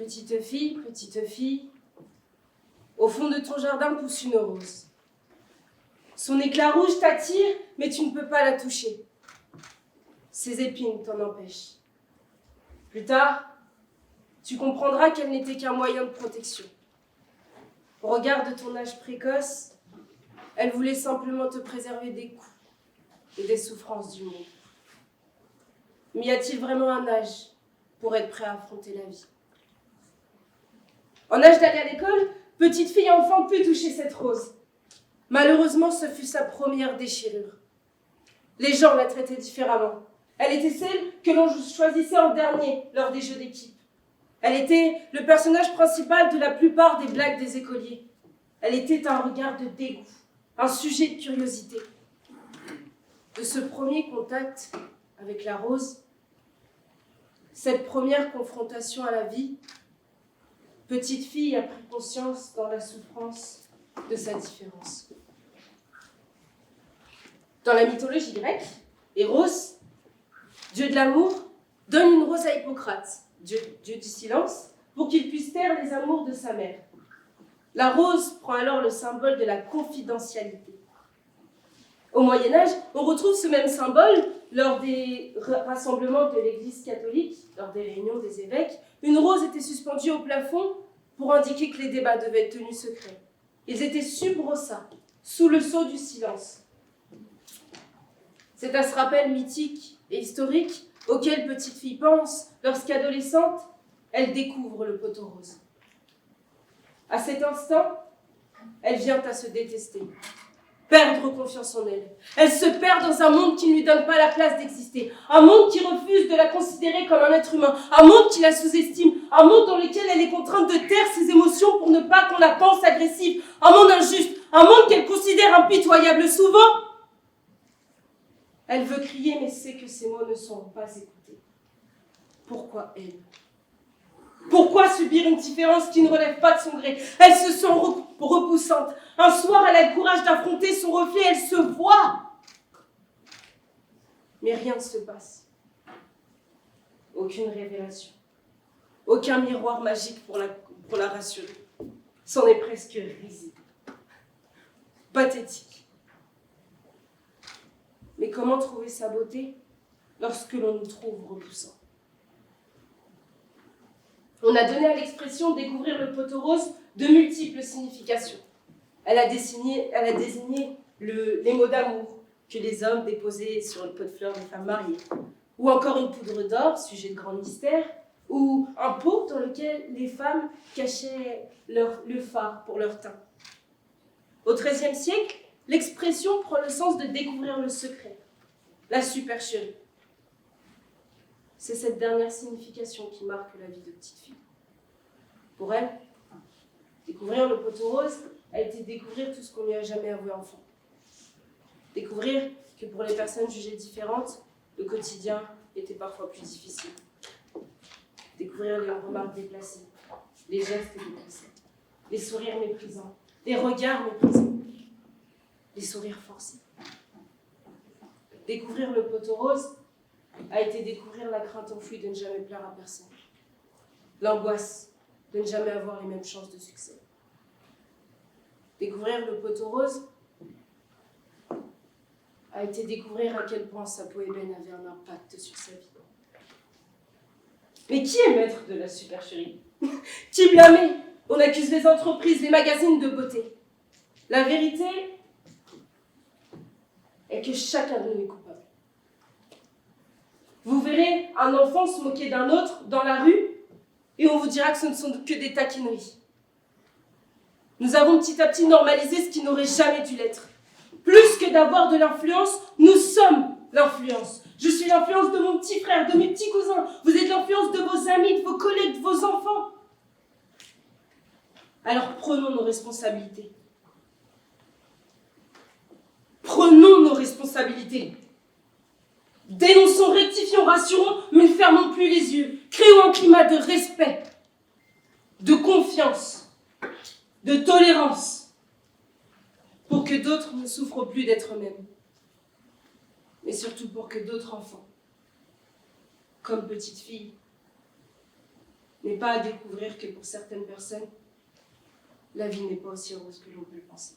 Petite fille, au fond de ton jardin pousse une rose. Son éclat rouge t'attire, mais tu ne peux pas la toucher. Ses épines t'en empêchent. Plus tard, tu comprendras qu'elle n'était qu'un moyen de protection. Au regard de ton âge précoce, elle voulait simplement te préserver des coups et des souffrances du monde. Mais y a-t-il vraiment un âge pour être prêt à affronter la vie? En âge d'aller à l'école, petite fille et enfant put toucher cette rose. Malheureusement, ce fut sa première déchirure. Les gens la traitaient différemment. Elle était celle que l'on choisissait en dernier lors des jeux d'équipe. Elle était le personnage principal de la plupart des blagues des écoliers. Elle était un regard de dégoût, un sujet de curiosité. De ce premier contact avec la rose, cette première confrontation à la vie, petite fille a pris conscience dans la souffrance de sa différence. Dans la mythologie grecque, Eros, dieu de l'amour, donne une rose à Hippocrate, dieu du silence, pour qu'il puisse taire les amours de sa mère. La rose prend alors le symbole de la confidentialité. Au Moyen-Âge, on retrouve ce même symbole lors des rassemblements de l'Église catholique, lors des réunions des évêques. Une rose était suspendue au plafond pour indiquer que les débats devaient être tenus secrets. Ils étaient sub rosa, sous le sceau du silence. C'est à ce rappel mythique et historique auquel petite fille pense lorsqu'adolescente, elle découvre le poteau rose. À cet instant, elle vient à se détester, perdre confiance en elle. Elle se perd dans un monde qui ne lui donne pas la place d'exister, un monde qui refuse de la considérer comme un être humain, un monde qui la sous-estime, un monde dans lequel elle est contrainte de taire ses émotions pour ne pas qu'on la pense agressive, un monde injuste, un monde qu'elle considère impitoyable. Souvent, elle veut crier, mais sait que ses mots ne seront pas écoutés. Pourquoi elle? Pourquoi subir une différence qui ne relève pas de son gré? Elle se sent repoussante. Un soir, elle a le courage d'affronter son reflet, elle se voit. Mais rien ne se passe. Aucune révélation. Aucun miroir magique pour la rassurer. C'en est presque risible. Pathétique. Mais comment trouver sa beauté lorsque l'on nous trouve repoussants? On a donné à l'expression « découvrir le poteau rose » de multiples significations. Elle a désigné les mots d'amour que les hommes déposaient sur le pot de fleurs des femmes mariées, ou encore une poudre d'or, sujet de grand mystère, ou un pot dans lequel les femmes cachaient le fard pour leur teint. Au XIIIe siècle, l'expression prend le sens de découvrir le secret, la supercherie. C'est cette dernière signification qui marque la vie de petite fille. Pour elle, découvrir le poteau rose a été découvrir tout ce qu'on lui a jamais avoué enfant. Découvrir que pour les personnes jugées différentes, le quotidien était parfois plus difficile. Découvrir les remarques déplacées, les gestes déplacés, les sourires méprisants, les regards méprisants, les sourires forcés. Découvrir le poteau rose a été découvrir la crainte enfouie de ne jamais plaire à personne, l'angoisse de ne jamais avoir les mêmes chances de succès. Découvrir le poteau rose a été découvrir à quel point sa peau ébène avait un impact sur sa vie. Mais qui est maître de la supercherie? Qui blâmer? On accuse les entreprises, les magazines de beauté. La vérité est que chacun de nous est coupable. Vous verrez un enfant se moquer d'un autre dans la rue et on vous dira que ce ne sont que des taquineries. Nous avons petit à petit normalisé ce qui n'aurait jamais dû l'être. Plus que d'avoir de l'influence, nous sommes l'influence. Je suis l'influence de mon petit frère, de mes petits cousins. Vous êtes l'influence de vos amis, de vos collègues, de vos enfants. Alors prenons nos responsabilités. Prenons nos responsabilités. Dénonçons, rectifions, rassurons, mais ne fermons plus les yeux. Créons un climat de respect, de confiance, de tolérance, pour que d'autres ne souffrent plus d'être eux-mêmes. Mais surtout pour que d'autres enfants, comme petite fille, n'est pas à découvrir que pour certaines personnes, la vie n'est pas aussi heureuse que l'on peut le penser.